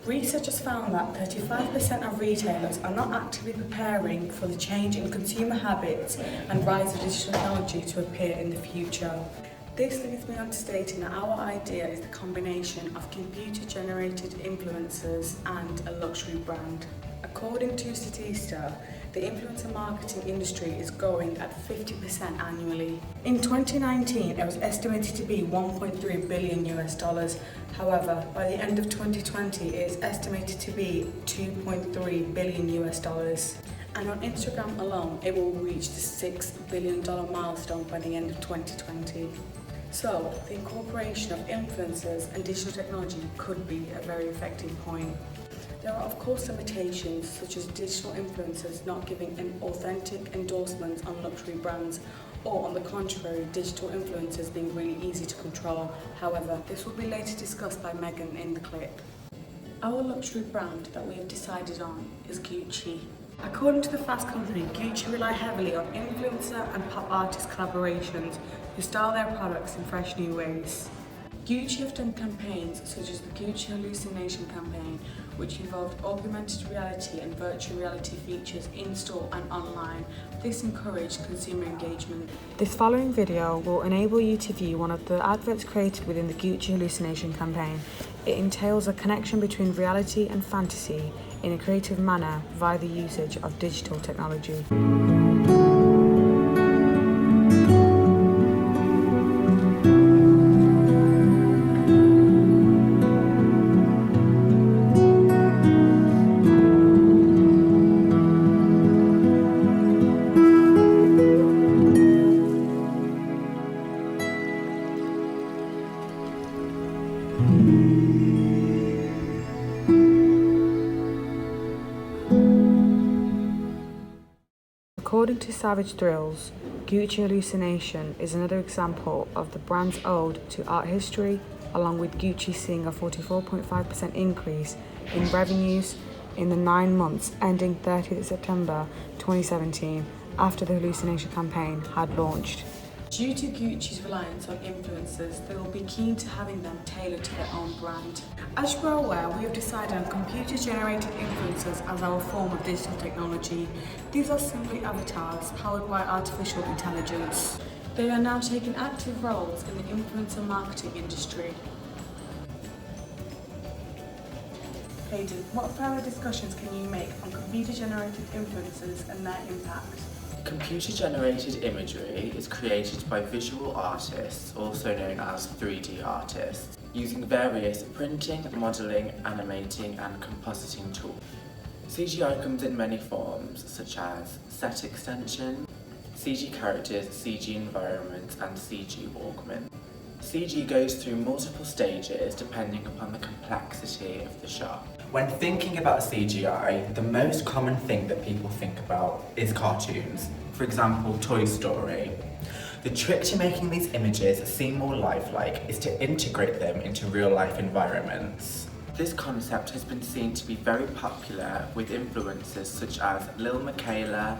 Research has found that 35% of retailers are not actively preparing for the change in consumer habits and rise of digital technology to appear in the future. This leads me on to stating that our idea is the combination of computer-generated influencers and a luxury brand. According to Statista, the influencer marketing industry is growing at 50% annually. In 2019, it was estimated to be $1.3 billion US. However, by the end of 2020, it is estimated to be $2.3 billion US. And on Instagram alone, it will reach the $6 billion milestone by the end of 2020. So, the incorporation of influencers and digital technology could be a very effective point. There are of course limitations, such as digital influencers not giving an authentic endorsements on luxury brands, or on the contrary, digital influencers being really easy to control. However, this will be later discussed by Megan in the clip. Our luxury brand that we have decided on is Gucci. According to the Fast Company, Gucci rely heavily on influencer and pop artist collaborations who style their products in fresh new ways. Gucci have done campaigns such as the Gucci Hallucination campaign, which involved augmented reality and virtual reality features in-store and online. This encouraged consumer engagement. This following video will enable you to view one of the adverts created within the Gucci Hallucination campaign. It entails a connection between reality and fantasy in a creative manner via the usage of digital technology. According to Savage Thrills, Gucci Hallucination is another example of the brand's ode to art history, along with Gucci seeing a 44.5% increase in revenues in the 9 months ending 30th September 2017 after the Hallucination campaign had launched. Due to Gucci's reliance on influencers, they will be keen to having them tailored to their own brand. As you are aware, we have decided on computer-generated influencers as our form of digital technology. These are simply avatars powered by artificial intelligence. They are now taking active roles in the influencer marketing industry. Haydn, what further discussions can you make on computer-generated influencers and their impact? Computer-generated imagery is created by visual artists, also known as 3D artists, using various printing, modelling, animating and compositing tools. CGI comes in many forms, such as set extension, CG characters, CG environments and CG augment. CG goes through multiple stages depending upon the complexity of the shot. When thinking about CGI, the most common thing that people think about is cartoons. For example, Toy Story. The trick to making these images seem more lifelike is to integrate them into real-life environments. This concept has been seen to be very popular with influencers such as Lil Miquela,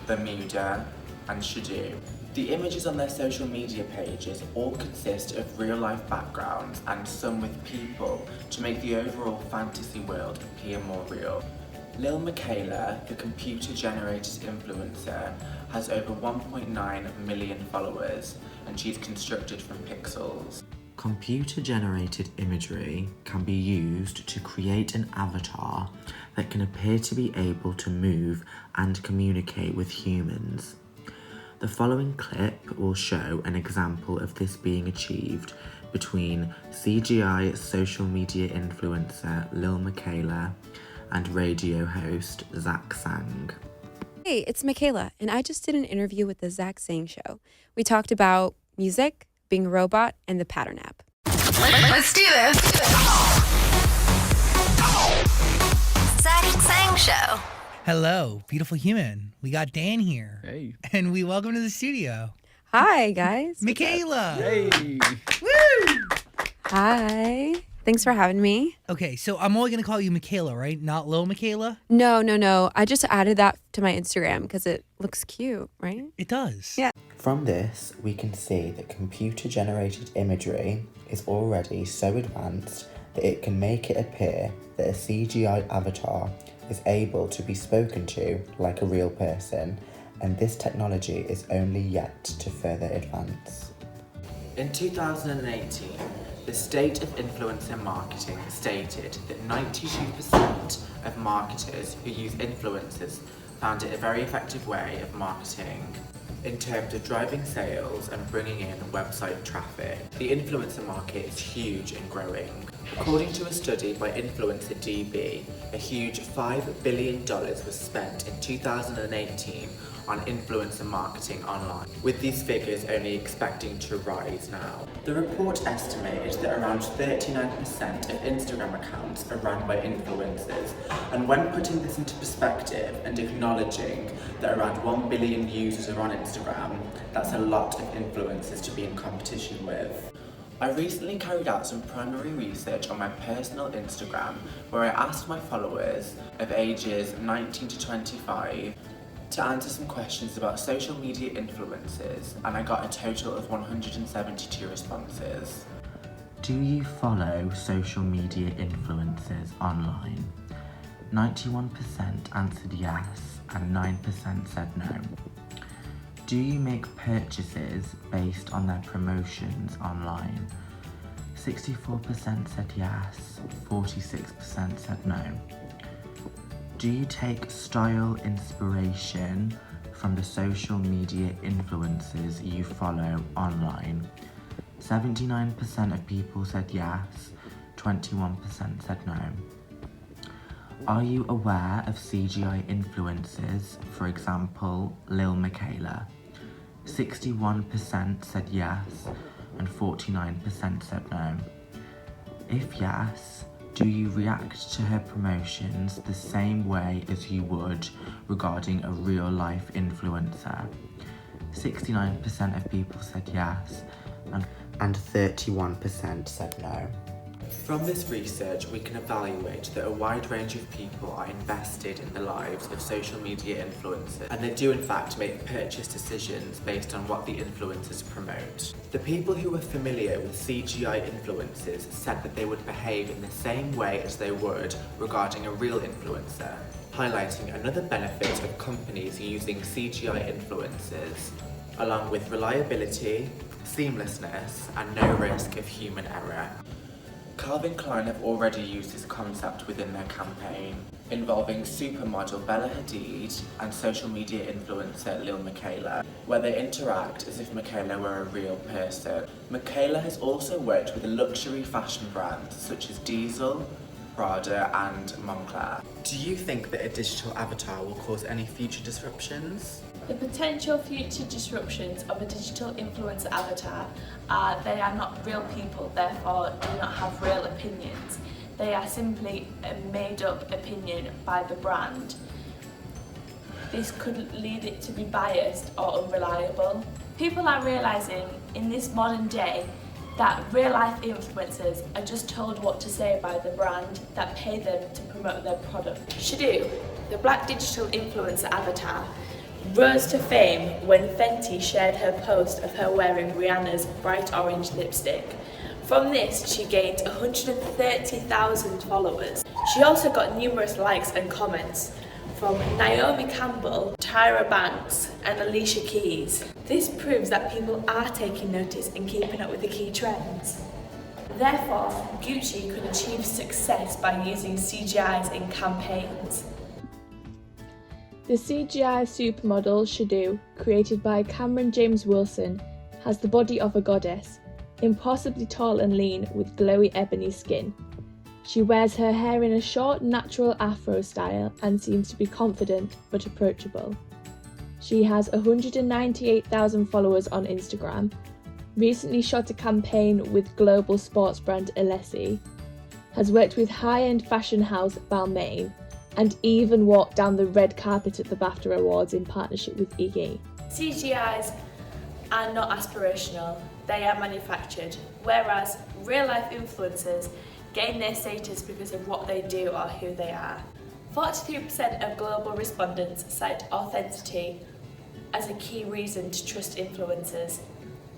Bermuda and Shadu. The images on their social media pages all consist of real-life backgrounds and some with people to make the overall fantasy world appear more real. Lil Miquela, the computer-generated influencer, has over 1.9 million followers and she's constructed from pixels. Computer-generated imagery can be used to create an avatar that can appear to be able to move and communicate with humans. The following clip will show an example of this being achieved between CGI social media influencer Lil Miquela and radio host Zach Sang. Hey, it's Michaela, and I just did an interview with the Zach Sang Show. We talked about music, being a robot, and the pattern app. Let's do this. Zach Sang Show. Hello, beautiful human. We got Dan here. Hey. And we welcome to the studio. Hi, guys. Michaela. Hey. Woo! Hi. Thanks for having me. Okay, so I'm only going to call you Michaela, right? Not Lil Michaela? No. I just added that to my Instagram because it looks cute, right? It does. Yeah. From this, we can see that computer-generated imagery is already so advanced that it can make it appear that a CGI avatar is able to be spoken to like a real person, and this technology is only yet to further advance. In 2018, the State of Influencer Marketing stated that 92% of marketers who use influencers found it a very effective way of marketing in terms of driving sales and bringing in website traffic. The influencer market is huge and growing. According to a study by Influencer DB, a huge $5 billion was spent in 2018 on influencer marketing online, with these figures only expecting to rise now. The report estimated that around 39% of Instagram accounts are run by influencers, and when putting this into perspective and acknowledging that around 1 billion users are on Instagram, that's a lot of influencers to be in competition with. I recently carried out some primary research on my personal Instagram where I asked my followers of ages 19 to 25 to answer some questions about social media influencers, and I got a total of 172 responses. Do you follow social media influencers online? 91% answered yes and 9% said no. Do you make purchases based on their promotions online? 64% said yes, 46% said no. Do you take style inspiration from the social media influencers you follow online? 79% of people said yes, 21% said no. Are you aware of CGI influencers, for example, Lil Miquela? 61% said yes and 49% said no. If yes, do you react to her promotions the same way as you would regarding a real-life influencer? 69% of people said yes and 31% said no. From this research, we can evaluate that a wide range of people are invested in the lives of social media influencers, and they do in fact make purchase decisions based on what the influencers promote. The people who were familiar with CGI influencers said that they would behave in the same way as they would regarding a real influencer, highlighting another benefit of companies using CGI influencers, along with reliability, seamlessness, and no risk of human error. Calvin Klein have already used this concept within their campaign, involving supermodel Bella Hadid and social media influencer Lil Miquela, where they interact as if Miquela were a real person. Miquela has also worked with luxury fashion brands such as Diesel, Prada and Moncler. Do you think that a digital avatar will cause any future disruptions? The potential future disruptions of a digital influencer avatar are they are not real people, therefore do not have real opinions. They are simply a made-up opinion by the brand. This could lead it to be biased or unreliable. People are realising in this modern day that real-life influencers are just told what to say by the brand that pay them to promote their product. Shadoo, the black digital influencer avatar, rose to fame when Fenty shared her post of her wearing Rihanna's bright orange lipstick. From this, she gained 130,000 followers. She also got numerous likes and comments from Naomi Campbell, Tyra Banks, and Alicia Keys. This proves that people are taking notice and keeping up with the key trends. Therefore, Gucci could achieve success by using CGIs in campaigns. The CGI supermodel Shadoo, created by Cameron James Wilson, has the body of a goddess, impossibly tall and lean with glowy ebony skin. She wears her hair in a short, natural afro style and seems to be confident but approachable. She has 198,000 followers on Instagram, recently shot a campaign with global sports brand Alessi, has worked with high-end fashion house Balmain, and even walked down the red carpet at the BAFTA Awards in partnership with Iggy. CGIs are not aspirational, they are manufactured, whereas real-life influencers gain their status because of what they do or who they are. 43% of global respondents cite authenticity as a key reason to trust influencers.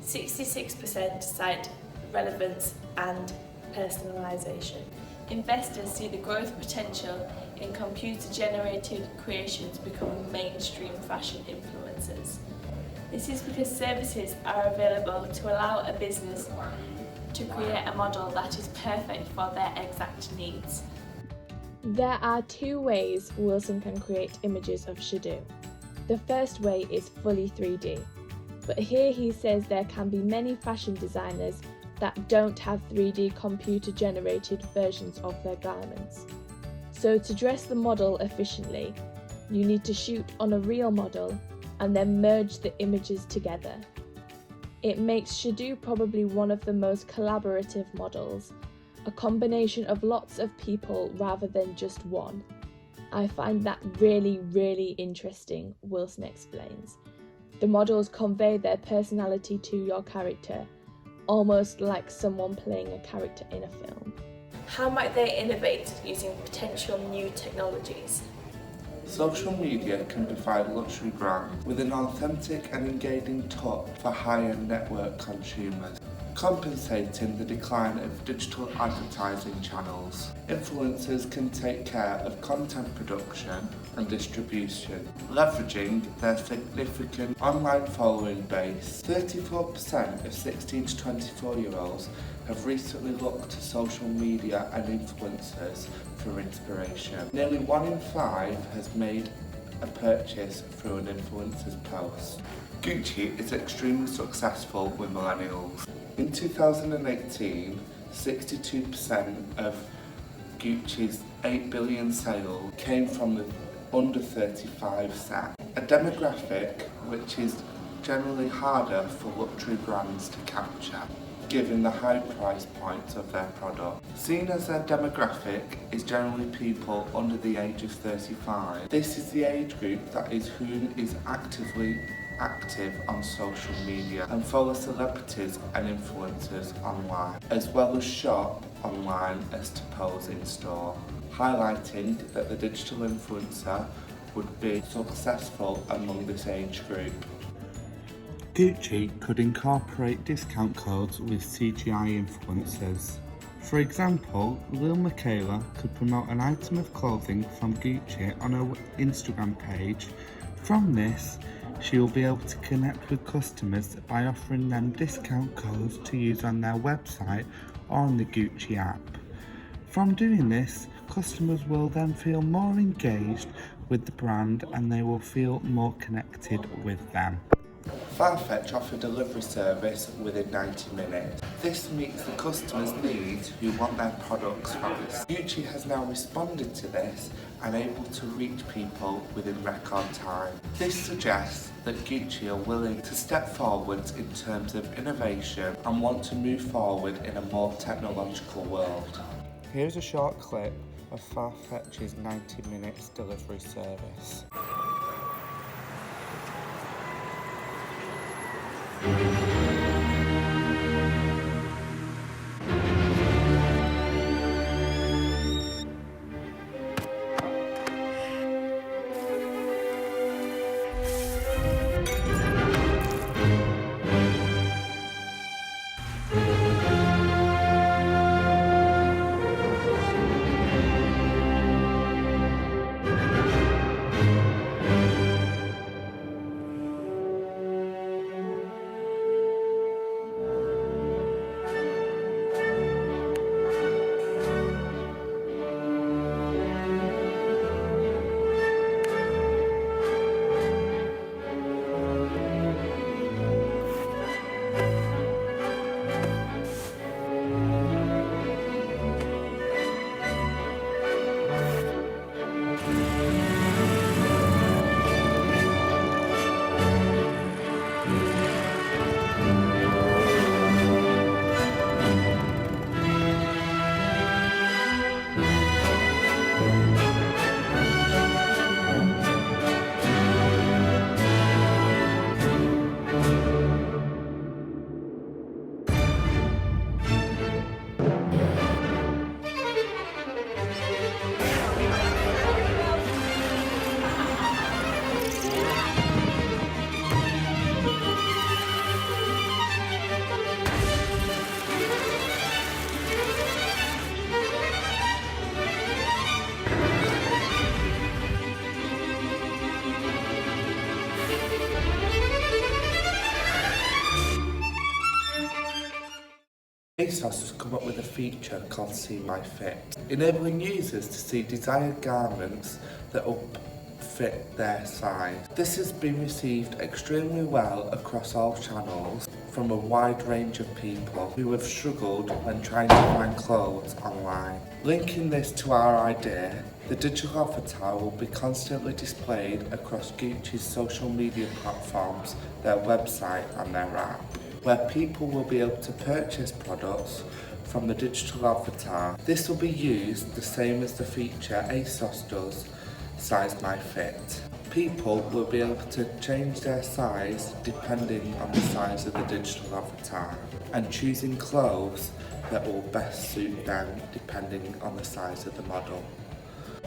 66% cite relevance and personalisation. Investors see the growth potential in computer-generated creations becoming mainstream fashion influencers. This is because services are available to allow a business to create a model that is perfect for their exact needs. There are two ways Wilson can create images of Shadoo. The first way is fully 3D, but here he says there can be many fashion designers that don't have 3D computer-generated versions of their garments. So to dress the model efficiently, you need to shoot on a real model and then merge the images together. It makes Shadoo probably one of the most collaborative models, a combination of lots of people rather than just one. I find that really, really interesting, Wilson explains. The models convey their personality to your character, almost like someone playing a character in a film. How might they innovate using potential new technologies? Social media can provide luxury brands with an authentic and engaging touch for high-end network consumers, compensating the decline of digital advertising channels. Influencers can take care of content production and distribution, leveraging their significant online following base. 34% of 16 to 24-year-olds have recently looked to social media and influencers for inspiration. Nearly 1 in 5 has made a purchase through an influencer's post. Gucci is extremely successful with millennials. In 2018, 62% of Gucci's 8 billion sales came from the under 35 set, a demographic which is generally harder for luxury brands to capture, given the high price points of their product. Seen as their demographic is generally people under the age of 35, this is the age group that is who is active on social media and follow celebrities and influencers online, as well as shop online as to pose in store, highlighting that the digital influencer would be successful among this age group. Gucci could incorporate discount codes with CGI influencers. For example, Lil Miquela could promote an item of clothing from Gucci on her Instagram page. From this, she will be able to connect with customers by offering them discount codes to use on their website or on the Gucci app. From doing this, customers will then feel more engaged with the brand and they will feel more connected with them. Farfetch offer delivery service within 90 minutes. This meets the customer's needs who want their products fast. Gucci has now responded to this and able to reach people within record time. This suggests that Gucci are willing to step forwards in terms of innovation and want to move forward in a more technological world. Here's a short clip of Farfetch's 90 minutes delivery service. ASOS has come up with a feature called See My Fit, enabling users to see desired garments that will fit their size. This has been received extremely well across all channels from a wide range of people who have struggled when trying to find clothes online. Linking this to our idea, the digital avatar will be constantly displayed across Gucci's social media platforms, their website and their app, where people will be able to purchase products from the digital avatar. This will be used the same as the feature ASOS does, Size My Fit. People will be able to change their size depending on the size of the digital avatar and choosing clothes that will best suit them depending on the size of the model.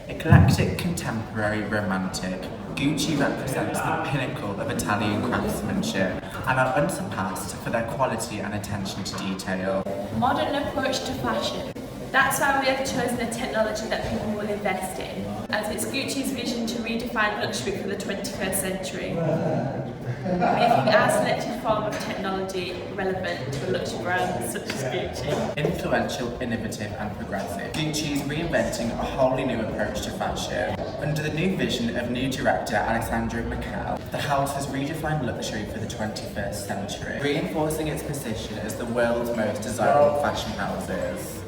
Eclectic, contemporary, romantic, Gucci represents the pinnacle of Italian craftsmanship and are unsurpassed for their quality and attention to detail. Modern approach to fashion. That's why we have chosen a technology that people will invest in, as it's Gucci's vision to redefine luxury for the 21st century, making our selected form of technology relevant to a luxury brand such as Gucci. Influential, innovative and progressive, Gucci is reinventing a wholly new approach to fashion. Under the new vision of new director Alessandro Michele, the house has redefined luxury for the 21st century, reinforcing its position as the world's most desirable fashion houses.